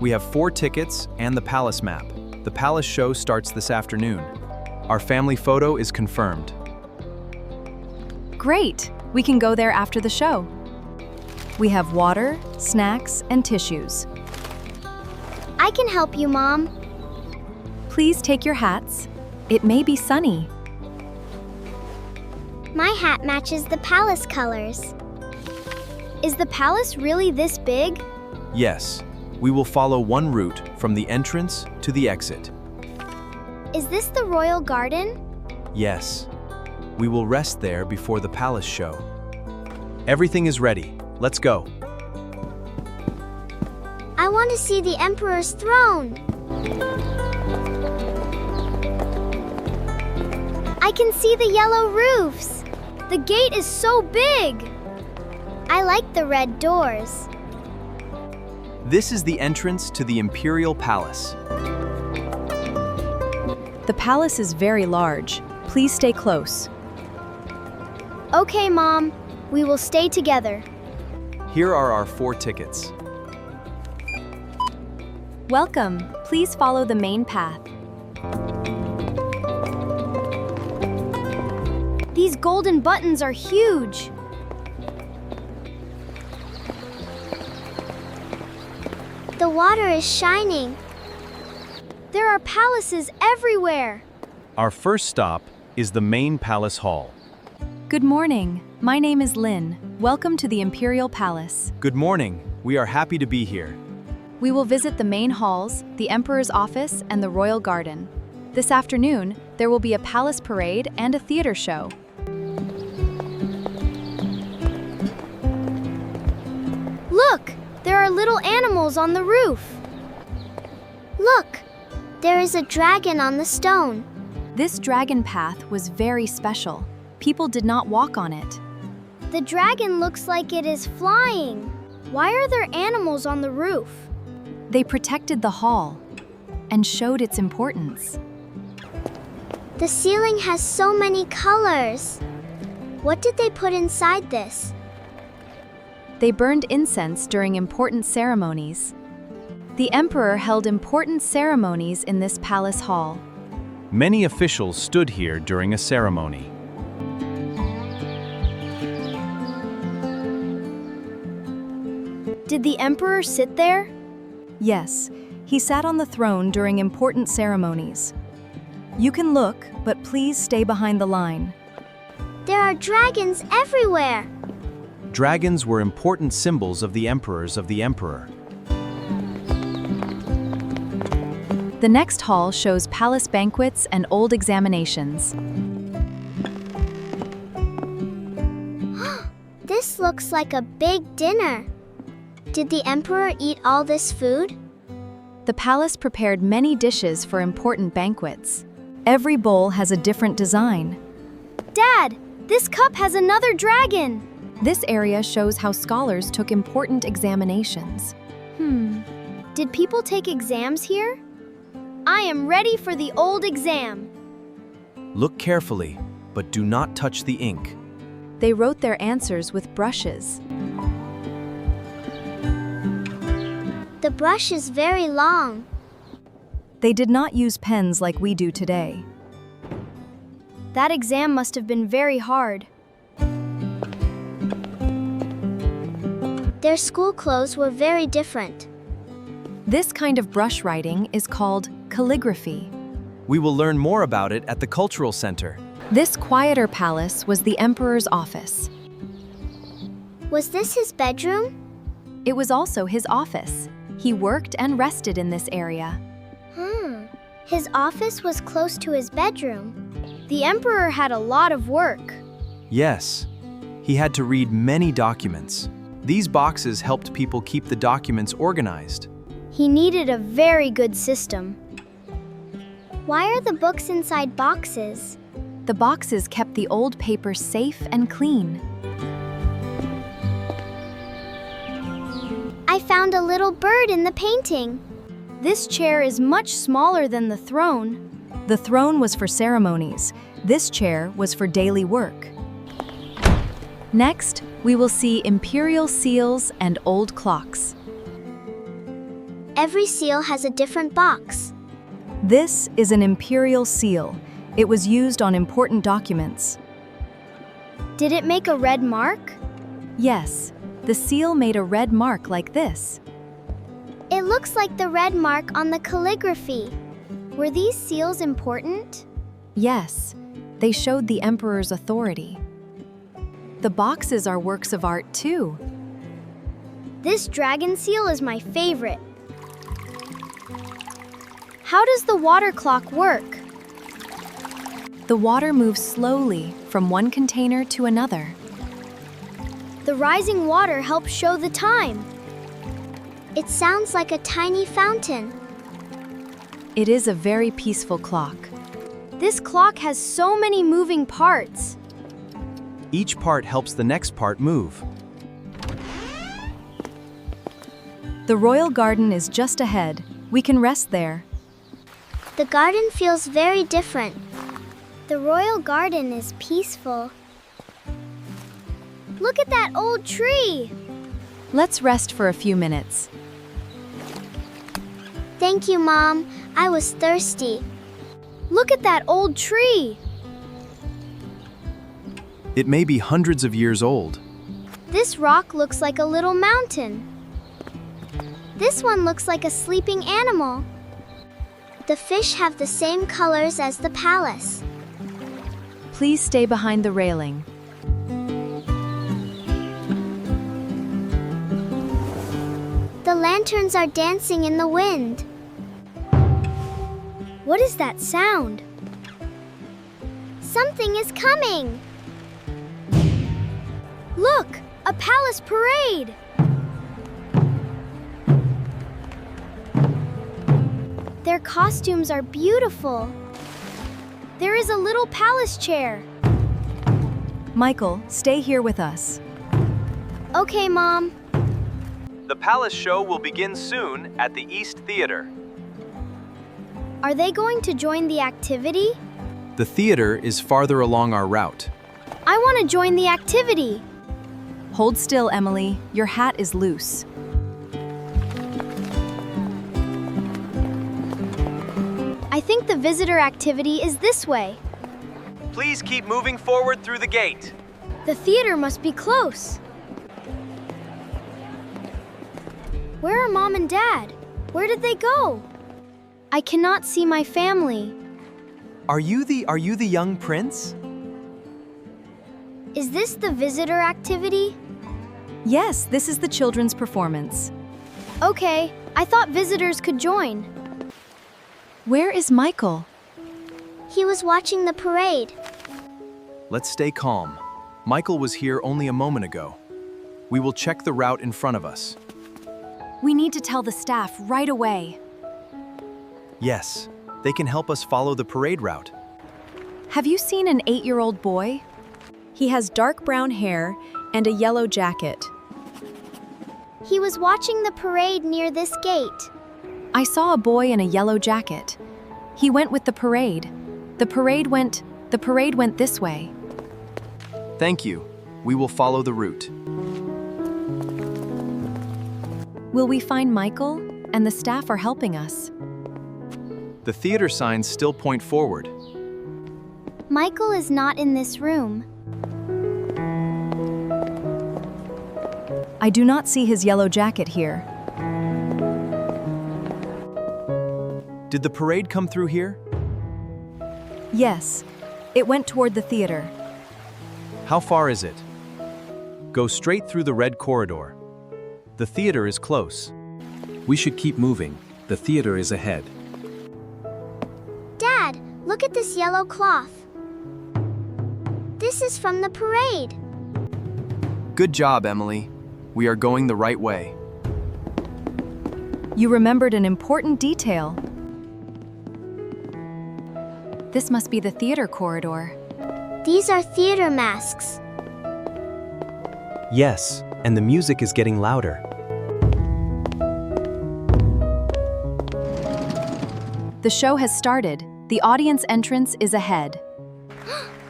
We have 4 tickets and the palace map. The palace show starts this afternoon. Our family photo is confirmed. Great! We can go there after the show. We have water, snacks, and tissues. I can help you, Mom. Please take your hats. It may be sunny. My hat matches the palace colors. Is the palace really this big? Yes, we will follow one route from the entrance to the exit. Is this the royal garden? Yes, we will rest there before the palace show. Everything is ready. Let's go. I want to see the Emperor's throne. I can see the yellow roofs. The gate is so big. I like the red doors. This is the entrance to the Imperial Palace. The palace is very large. Please stay close. Okay, Mom. We will stay together. Here are our 4 tickets. Welcome. Please follow the main path. These golden buttons are huge. The water is shining. There are palaces everywhere. Our first stop is the main palace hall. Good morning. My name is Lynn. Welcome to the Imperial Palace. Good morning. We are happy to be here. We will visit the main halls, the Emperor's office, and the royal garden. This afternoon, there will be a palace parade and a theater show. Look! There are little animals on the roof. Look! There is a dragon on the stone. This dragon path was very special. People did not walk on it. The dragon looks like it is flying. Why are there animals on the roof? They protected the hall and showed its importance. The ceiling has so many colors. What did they put inside this? They burned incense during important ceremonies. The emperor held important ceremonies in this palace hall. Many officials stood here during a ceremony. Did the emperor sit there? Yes, he sat on the throne during important ceremonies. You can look, but please stay behind the line. There are dragons everywhere. Dragons were important symbols of the emperors of the emperor. The next hall shows palace banquets and old examinations. This looks like a big dinner. Did the emperor eat all this food? The palace prepared many dishes for important banquets. Every bowl has a different design. Dad, this cup has another dragon. This area shows how scholars took important examinations. Did people take exams here? I am ready for the old exam. Look carefully, but do not touch the ink. They wrote their answers with brushes. The brush is very long. They did not use pens like we do today. That exam must have been very hard. Their school clothes were very different. This kind of brush writing is called calligraphy. We will learn more about it at the Cultural Center. This quieter palace was the emperor's office. Was this his bedroom? It was also his office. He worked and rested in this area. His office was close to his bedroom. The emperor had a lot of work. Yes, he had to read many documents. These boxes helped people keep the documents organized. He needed a very good system. Why are the books inside boxes? The boxes kept the old paper safe and clean. I found a little bird in the painting. This chair is much smaller than the throne. The throne was for ceremonies. This chair was for daily work. Next, we will see imperial seals and old clocks. Every seal has a different box. This is an Imperial seal. It was used on important documents. Did it make a red mark? Yes, the seal made a red mark like this. It looks like the red mark on the calligraphy. Were these seals important? Yes, they showed the emperor's authority. The boxes are works of art too. This dragon seal is my favorite. How does the water clock work? The water moves slowly from one container to another. The rising water helps show the time. It sounds like a tiny fountain. It is a very peaceful clock. This clock has so many moving parts. Each part helps the next part move. The royal garden is just ahead. We can rest there. The garden feels very different. The royal garden is peaceful. Look at that old tree. Let's rest for a few minutes. Thank you, Mom. I was thirsty. Look at that old tree. It may be hundreds of years old. This rock looks like a little mountain. This one looks like a sleeping animal. The fish have the same colors as the palace. Please stay behind the railing. The lanterns are dancing in the wind. What is that sound? Something is coming. Look, a palace parade. Their costumes are beautiful. There is a little palace chair. Michael, stay here with us. Okay, Mom. The palace show will begin soon at the East Theater. Are they going to join the activity? The theater is farther along our route. I want to join the activity. Hold still, Emily. Your hat is loose. I think the visitor activity is this way. Please keep moving forward through the gate. The theater must be close. Where are Mom and Dad? Where did they go? I cannot see my family. Are you the young prince? Is this the visitor activity? Yes, this is the children's performance. Okay, I thought visitors could join. Where is Michael? He was watching the parade. Let's stay calm. Michael was here only a moment ago. We will check the route in front of us. We need to tell the staff right away. Yes, they can help us follow the parade route. Have you seen an 8-year-old boy? He has dark brown hair and a yellow jacket. He was watching the parade near this gate. I saw a boy in a yellow jacket. He went with the parade. The parade went this way. Thank you. We will follow the route. Will we find Michael? And the staff are helping us. The theater signs still point forward. Michael is not in this room. I do not see his yellow jacket here. Did the parade come through here? Yes, it went toward the theater. How far is it? Go straight through the red corridor. The theater is close. We should keep moving. The theater is ahead. Dad, look at this yellow cloth. This is from the parade. Good job, Emily. We are going the right way. You remembered an important detail. This must be the theater corridor. These are theater masks. Yes, and the music is getting louder. The show has started. The audience entrance is ahead.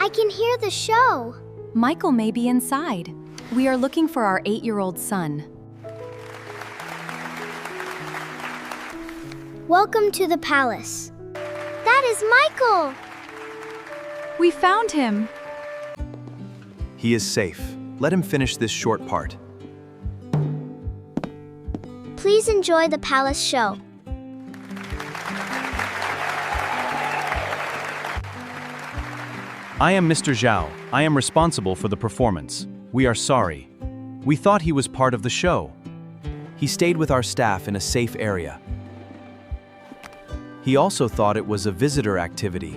I can hear the show. Michael may be inside. We are looking for our 8-year-old son. Welcome to the palace. That is Michael! We found him! He is safe. Let him finish this short part. Please enjoy the palace show. I am Mr. Zhao. I am responsible for the performance. We are sorry. We thought he was part of the show. He stayed with our staff in a safe area. He also thought it was a visitor activity.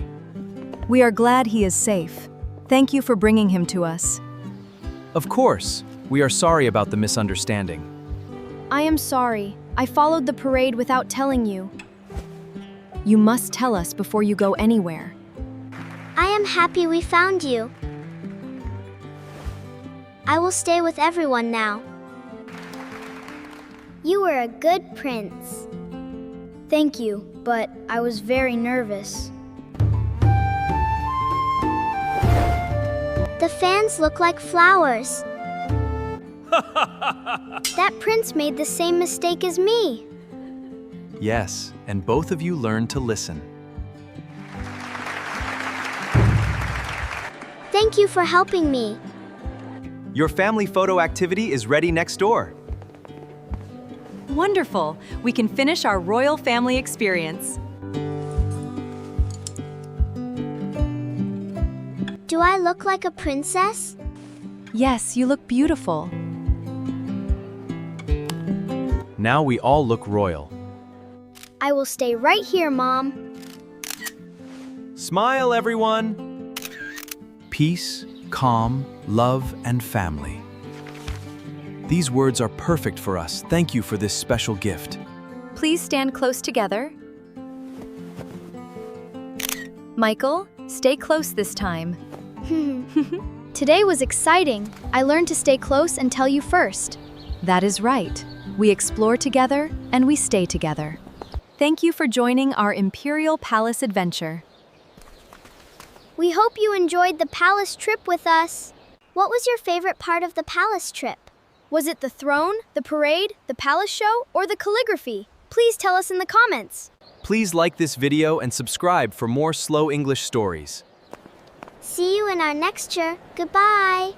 We are glad he is safe. Thank you for bringing him to us. Of course, we are sorry about the misunderstanding. I am sorry. I followed the parade without telling you. You must tell us before you go anywhere. I am happy we found you. I will stay with everyone now. You were a good prince. Thank you, but I was very nervous. The fans look like flowers. That prince made the same mistake as me. Yes, and both of you learned to listen. Thank you for helping me. Your family photo activity is ready next door. Wonderful! We can finish our royal family experience. Do I look like a princess? Yes, you look beautiful. Now we all look royal. I will stay right here, Mom. Smile, everyone! Peace, calm, love, and family. These words are perfect for us. Thank you for this special gift. Please stand close together. Michael, stay close this time. Today was exciting. I learned to stay close and tell you first. That is right. We explore together and we stay together. Thank you for joining our Imperial Palace adventure. We hope you enjoyed the palace trip with us. What was your favorite part of the palace trip? Was it the throne, the parade, the palace show, or the calligraphy? Please tell us in the comments. Please like this video and subscribe for more slow English stories. See you in our next tour. Goodbye.